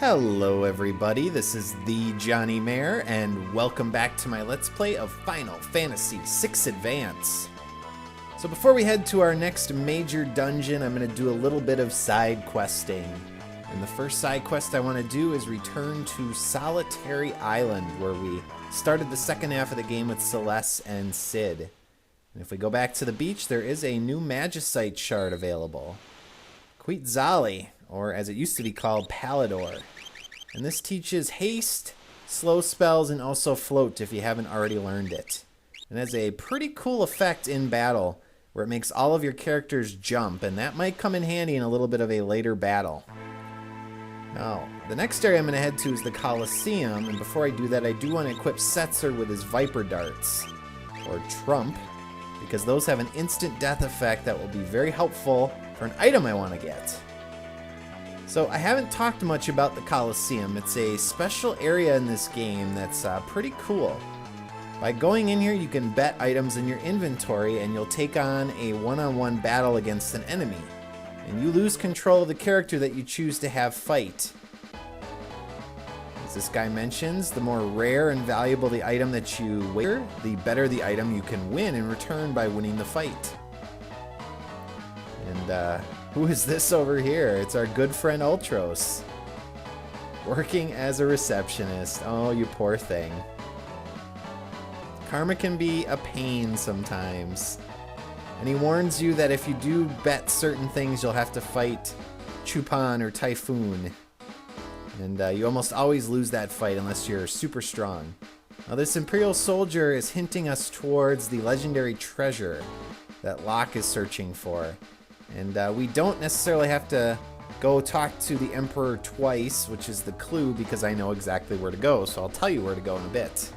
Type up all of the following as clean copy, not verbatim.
Hello everybody, this is thejonnymar, and welcome back to my Let's Play of Final Fantasy VI Advance. So before we head to our next major dungeon, I'm going to do a little bit of side questing. And the first side quest I want to do is return to Solitary Island, where we started the second half of the game with Celeste and Cid. And if we go back to the beach, there is a new magicite shard available. Quetzalli, or as it used to be called, Palidor. And this teaches haste, slow spells, and also float if you haven't already learned it. It has a pretty cool effect in battle where it makes all of your characters jump, and that might come in handy in a little bit of a later battle. Now, the next area I'm going to head to is the Coliseum, and before I do that, I do want to equip Setzer with his Viper Darts, or Trump, because those have an instant death effect that will be very helpful for an item I want to get. So I haven't talked much about the Coliseum. It's a special area in this game that's pretty cool. By going in here, you can bet items in your inventory and you'll take on a one-on-one battle against an enemy. And you lose control of the character that you choose to have fight. As this guy mentions, the more rare and valuable the item that you wager, the better the item you can win in return by winning the fight. And who is this over here? It's our good friend Ultros, working as a receptionist. Oh, you poor thing. Karma can be a pain sometimes. And he warns you that if you do bet certain things, you'll have to fight Chupan or Typhoon. And you almost always lose that fight unless you're super strong. Now this Imperial soldier is hinting us towards the legendary treasure that Locke is searching for. And we don't necessarily have to go talk to the Emperor twice, which is the clue, because I know exactly where to go, so I'll tell you where to go in a bit.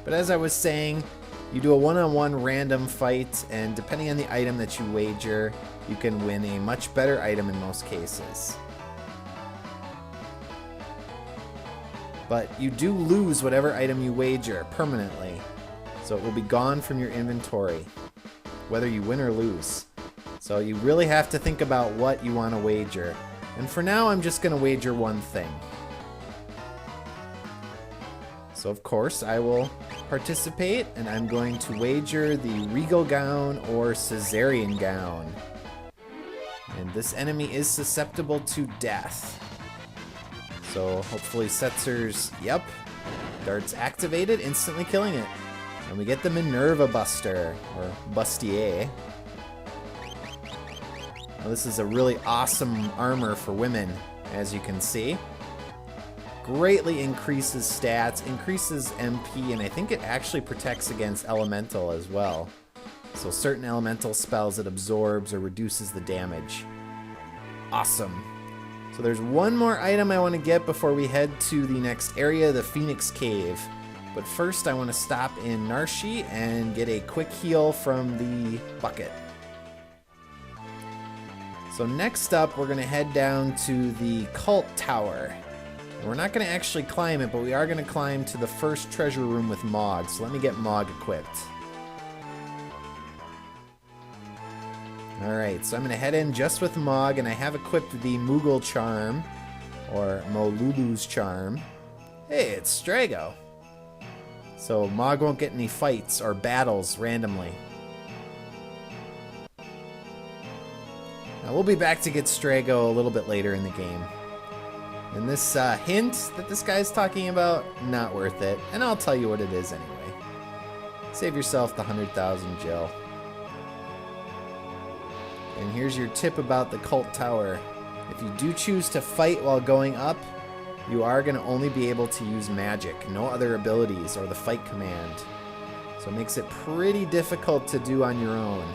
But as I was saying, you do a one-on-one random fight, and depending on the item that you wager, you can win a much better item in most cases. But you do lose whatever item you wager permanently, so it will be gone from your inventory, whether you win or lose. So you really have to think about what you want to wager. And for now, I'm just going to wager one thing. So of course, I will participate, and I'm going to wager the Regal Gown or Caesarean Gown. And this enemy is susceptible to death. So hopefully Setzer's, yep, darts activated, instantly killing it. And we get the Minerva Bustier, or Bustier. Now this is a really awesome armor for women, as you can see. Greatly increases stats, increases MP, and I think it actually protects against elemental as well. So certain elemental spells it absorbs or reduces the damage. Awesome. So there's one more item I want to get before we head to the next area, the Phoenix Cave. But first I want to stop in Narshi and get a quick heal from the bucket. So next up, we're going to head down to the Cult Tower. And we're not going to actually climb it, but we are going to climb to the first treasure room with Mog. So let me get Mog equipped. Alright, so I'm going to head in just with Mog, and I have equipped the Moogle Charm, or Molulu's Charm. Hey, it's Strago. So Mog won't get any fights or battles randomly. Now we'll be back to get Strago a little bit later in the game. And this hint that this guy's talking about, not worth it. And I'll tell you what it is anyway. Save yourself the 100,000 Jill. And here's your tip about the Cult Tower. If you do choose to fight while going up, you are going to only be able to use magic, no other abilities or the fight command. So it makes it pretty difficult to do on your own.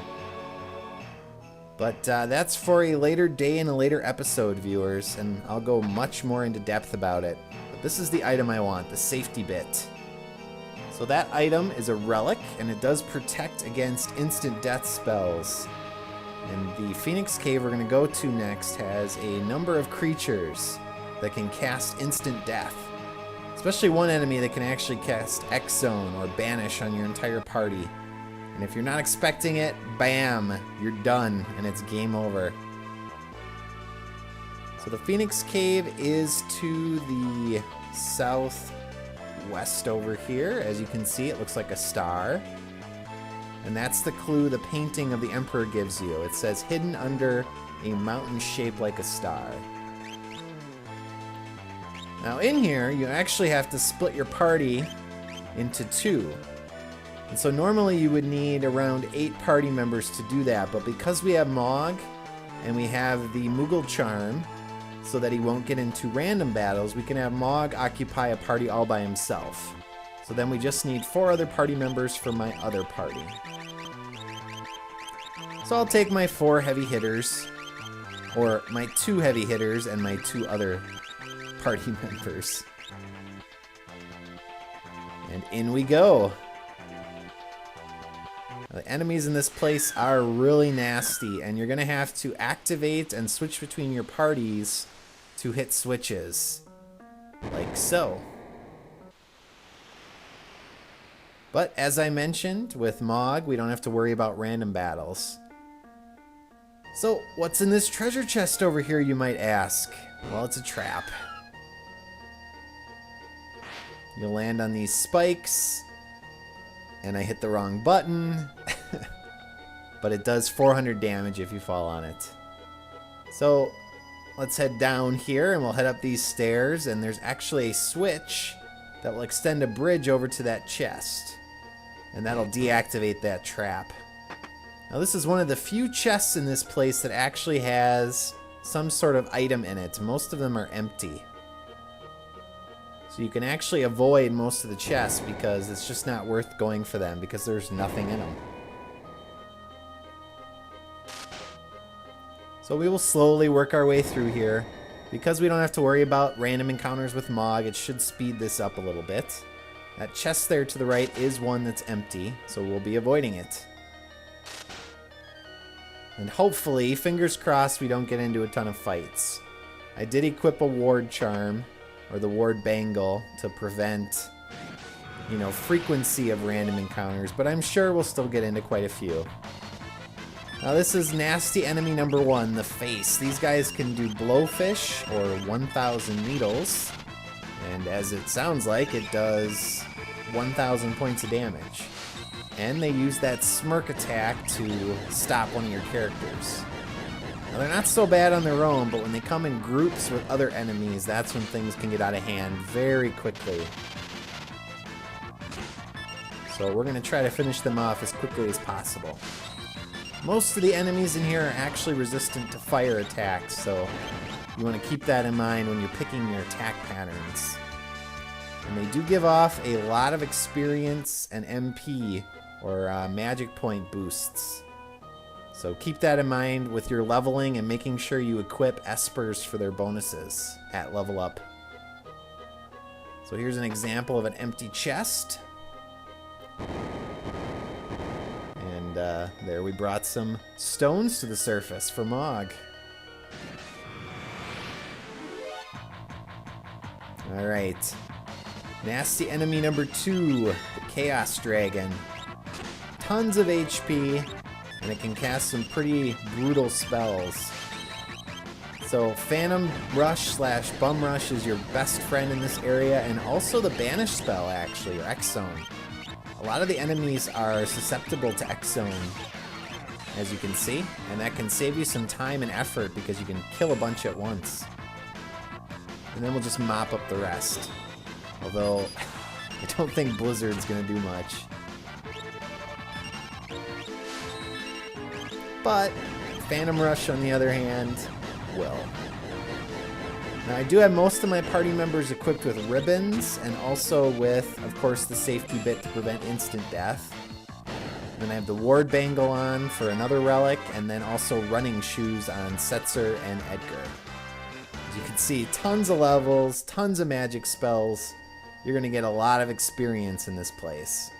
But that's for a later day and a later episode, viewers, and I'll go much more into depth about it. But this is the item I want, the safety bit. So that item is a relic, and it does protect against instant death spells. And the Phoenix Cave we're going to go to next has a number of creatures that can cast instant death. Especially one enemy that can actually cast X-Zone or Banish on your entire party. And if you're not expecting it, bam, you're done and it's game over. So the Phoenix Cave is to the southwest over here. As you can see, it looks like a star. And that's the clue the painting of the Emperor gives you. It says, hidden under a mountain shaped like a star. Now in here, you actually have to split your party into 2. And so normally you would need around 8 party members to do that, but because we have Mog and we have the Moogle charm, so that he won't get into random battles, we can have Mog occupy a party all by himself. So then we just need 4 other party members for my other party. So I'll take my 4 heavy hitters, or my 2 heavy hitters and my 2 other party members. And in we go. The enemies in this place are really nasty, and you're going to have to activate and switch between your parties to hit switches. Like so. But as I mentioned, with Mog, we don't have to worry about random battles. So, what's in this treasure chest over here, you might ask? Well, it's a trap. You'll land on these spikes, and I hit the wrong button, but it does 400 damage if you fall on it. So, let's head down here, and we'll head up these stairs, and there's actually a switch that will extend a bridge over to that chest, and that'll deactivate that trap. Now this is one of the few chests in this place that actually has some sort of item in it. Most of them are empty. So you can actually avoid most of the chests because it's just not worth going for them because there's nothing in them. So we will slowly work our way through here. Because we don't have to worry about random encounters with Mog, it should speed this up a little bit. That chest there to the right is one that's empty, so we'll be avoiding it. And hopefully, fingers crossed, we don't get into a ton of fights. I did equip a ward charm, or the ward bangle, to prevent, frequency of random encounters, but I'm sure we'll still get into quite a few. Now this is nasty enemy number 1, the face. These guys can do blowfish, or 1,000 needles, and as it sounds like, it does 1,000 points of damage. And they use that smirk attack to stop one of your characters. Now they're not so bad on their own, but when they come in groups with other enemies, that's when things can get out of hand very quickly. So we're going to try to finish them off as quickly as possible. Most of the enemies in here are actually resistant to fire attacks, so you want to keep that in mind when you're picking your attack patterns. And they do give off a lot of experience and MP, or magic point boosts. So keep that in mind with your leveling and making sure you equip espers for their bonuses at level up. So here's an example of an empty chest. And there we brought some stones to the surface for Mog. Alright. Nasty enemy number 2, the Chaos Dragon. Tons of HP, and it can cast some pretty brutal spells. So Phantom Rush / Bum Rush is your best friend in this area, and also the Banish spell, actually, or X-Zone. A lot of the enemies are susceptible to X-Zone, as you can see, and that can save you some time and effort because you can kill a bunch at once. And then we'll just mop up the rest. Although, I don't think Blizzard's going to do much. But Phantom Rush, on the other hand, will. Now, I do have most of my party members equipped with ribbons, and also with, of course, the safety bit to prevent instant death. Then I have the ward bangle on for another relic, and then also running shoes on Setzer and Edgar. As you can see, tons of levels, tons of magic spells. You're going to get a lot of experience in this place.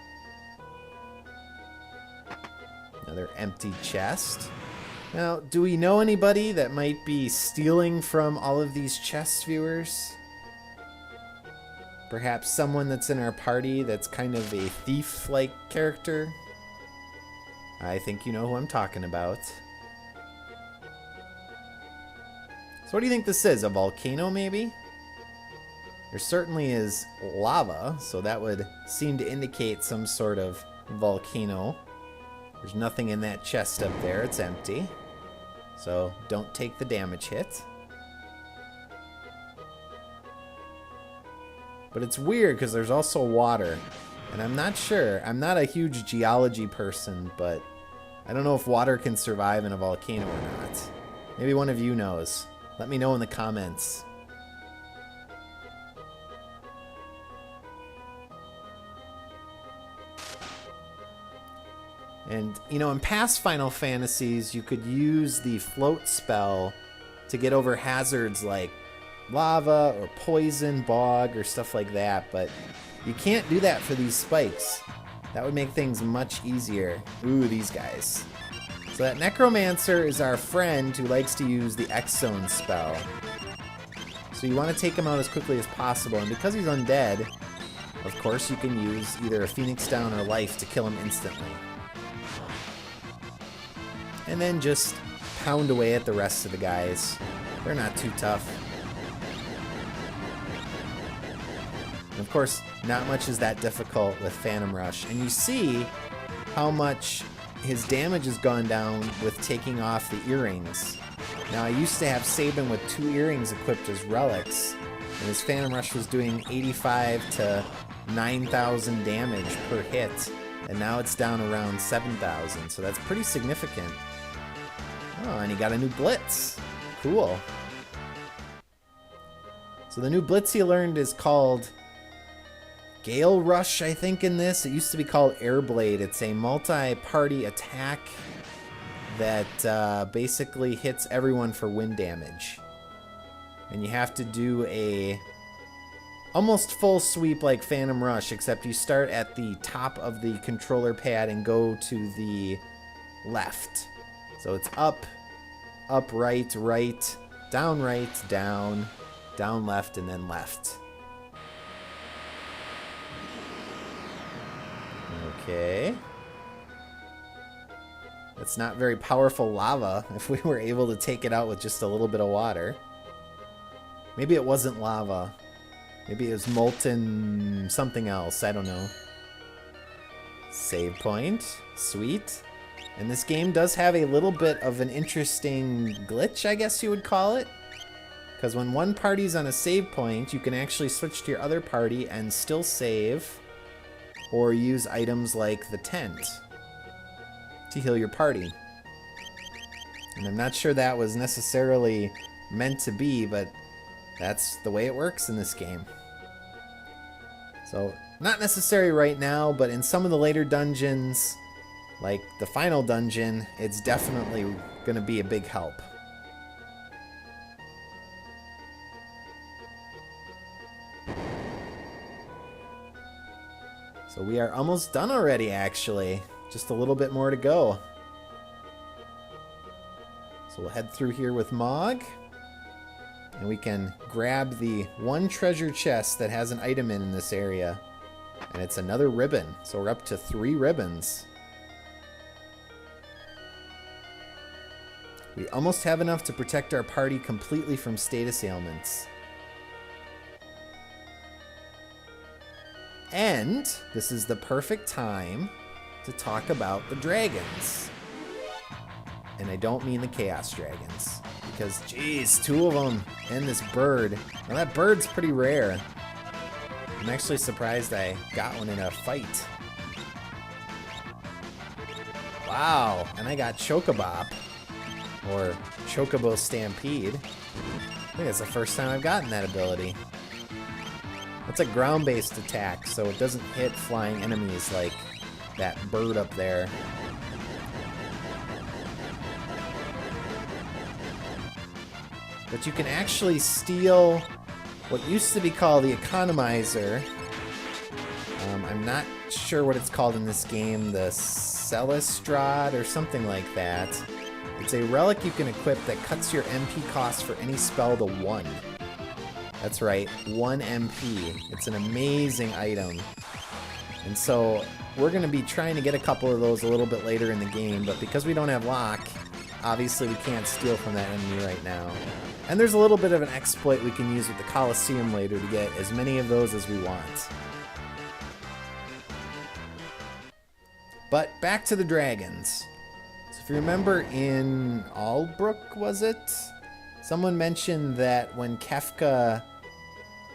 Another empty chest. Now, do we know anybody that might be stealing from all of these chests, viewers? Perhaps someone that's in our party that's kind of a thief-like character? I think you know who I'm talking about. So what do you think this is? A volcano, maybe? There certainly is lava, so that would seem to indicate some sort of volcano. There's nothing in that chest up there. It's empty. So don't take the damage hit. But it's weird because there's also water. And I'm not sure. I'm not a huge geology person, but I don't know if water can survive in a volcano or not. Maybe one of you knows. Let me know in the comments. And, you know, in past Final Fantasies, you could use the float spell to get over hazards like lava or poison, bog, or stuff like that, but you can't do that for these spikes. That would make things much easier. Ooh, these guys. So that Necromancer is our friend who likes to use the X-Zone spell. So you want to take him out as quickly as possible, and because he's undead, of course you can use either a Phoenix Down or Life to kill him instantly. And then just pound away at the rest of the guys. They're not too tough. And of course, not much is that difficult with Phantom Rush. And you see how much his damage has gone down with taking off the earrings. Now, I used to have Sabin with 2 earrings equipped as relics, and his Phantom Rush was doing 85 to 9,000 damage per hit, and now it's down around 7,000, so that's pretty significant. Oh, and he got a new Blitz. Cool. So the new Blitz he learned is called Gale Rush, I think, in this. It used to be called Airblade. It's a multi-party attack that basically hits everyone for wind damage. And you have to do a almost full sweep like Phantom Rush, except you start at the top of the controller pad and go to the left. So it's up, right, down, down left, and then left. Okay. That's not very powerful lava if we were able to take it out with just a little bit of water. Maybe it wasn't lava. Maybe it was molten something else. I don't know. Save point. Sweet. And this game does have a little bit of an interesting glitch, I guess you would call it. Because when one party's on a save point, you can actually switch to your other party and still save, or use items like the tent to heal your party. And I'm not sure that was necessarily meant to be, but that's the way it works in this game. So, not necessary right now, but in some of the later dungeons, like the final dungeon, it's definitely going to be a big help. So we are almost done already, actually. Just a little bit more to go. So we'll head through here with Mog. And we can grab the one treasure chest that has an item in this area. And it's another ribbon. So we're up to 3 ribbons. We almost have enough to protect our party completely from status ailments. And this is the perfect time to talk about the dragons. And I don't mean the Chaos Dragons. Because, geez, 2 of them and this bird. Now that bird's pretty rare. I'm actually surprised I got one in a fight. Wow, and I got Chocobop. Or Chocobo Stampede. I think it's the first time I've gotten that ability. It's a ground-based attack, so it doesn't hit flying enemies like that bird up there. But you can actually steal what used to be called the Economizer. I'm not sure what it's called in this game, the Celestrad or something like that. It's a relic you can equip that cuts your MP cost for any spell to 1. That's right, 1 MP. It's an amazing item. And so we're going to be trying to get a couple of those a little bit later in the game, but because we don't have Locke, obviously we can't steal from that enemy right now. And there's a little bit of an exploit we can use with the Coliseum later to get as many of those as we want. But back to the dragons. So if you remember in Albrook, was it? Someone mentioned that when Kefka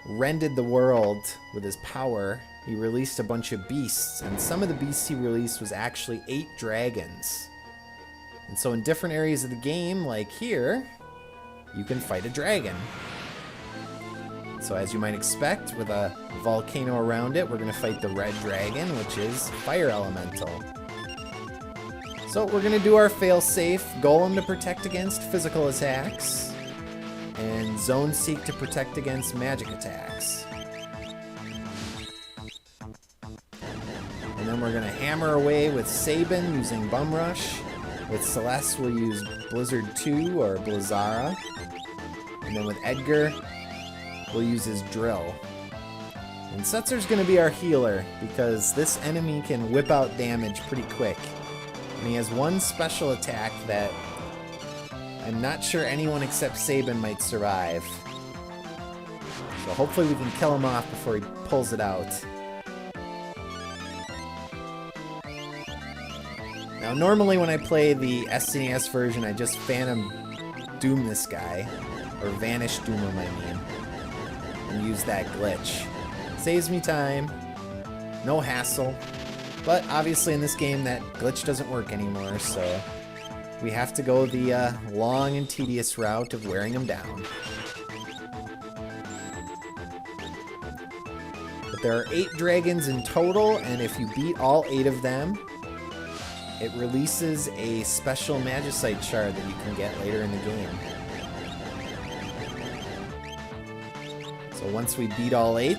rended the world with his power, he released a bunch of beasts, and some of the beasts he released was actually 8 dragons. And so in different areas of the game, like here, you can fight a dragon. So as you might expect, with a volcano around it, we're going to fight the red dragon, which is fire elemental. So we're going to do our fail-safe golem to protect against physical attacks, and zone seek to protect against magic attacks. And then we're going to hammer away with Sabin using Bum Rush. With Celeste, we'll use Blizzard 2 or Blizzara. And then with Edgar, we'll use his Drill. And Setzer's going to be our healer, because this enemy can whip out damage pretty quick. And he has one special attack that I'm not sure anyone except Sabin might survive. So hopefully we can kill him off before he pulls it out. Now normally when I play the SNES version, I just Phantom Doom this guy. Or Vanish Doom him, I mean. And use that glitch. Saves me time. No hassle. But obviously in this game that glitch doesn't work anymore, so we have to go the long and tedious route of wearing them down. But there are 8 dragons in total, and if you beat all 8 of them, it releases a special magicite shard that you can get later in the game. So once we beat all 8,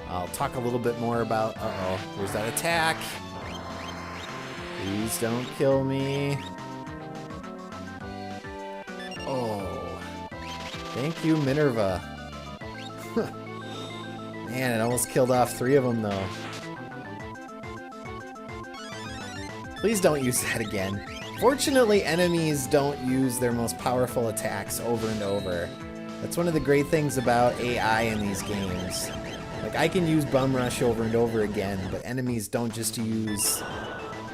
I'll talk a little bit more about... Uh-oh, there's that attack. Please don't kill me. Oh. Thank you, Minerva. Man, it almost killed off 3 of them, though. Please don't use that again. Fortunately, enemies don't use their most powerful attacks over and over. That's one of the great things about AI in these games. Like, I can use Bum Rush over and over again, but enemies don't just use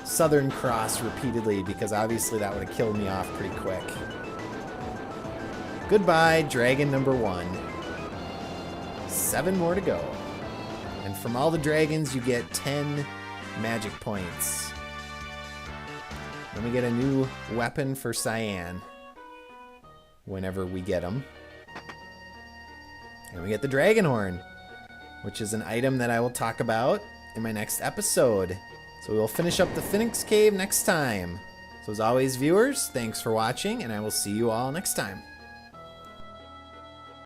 Southern Cross repeatedly, because obviously that would have killed me off pretty quick. Goodbye, dragon number 1. 7 more to go. And from all the dragons, you get 10 magic points. Then we get a new weapon for Cyan whenever we get them. And we get the Dragon Horn, which is an item that I will talk about in my next episode. So we will finish up the Phoenix Cave next time. So as always, viewers, thanks for watching, and I will see you all next time.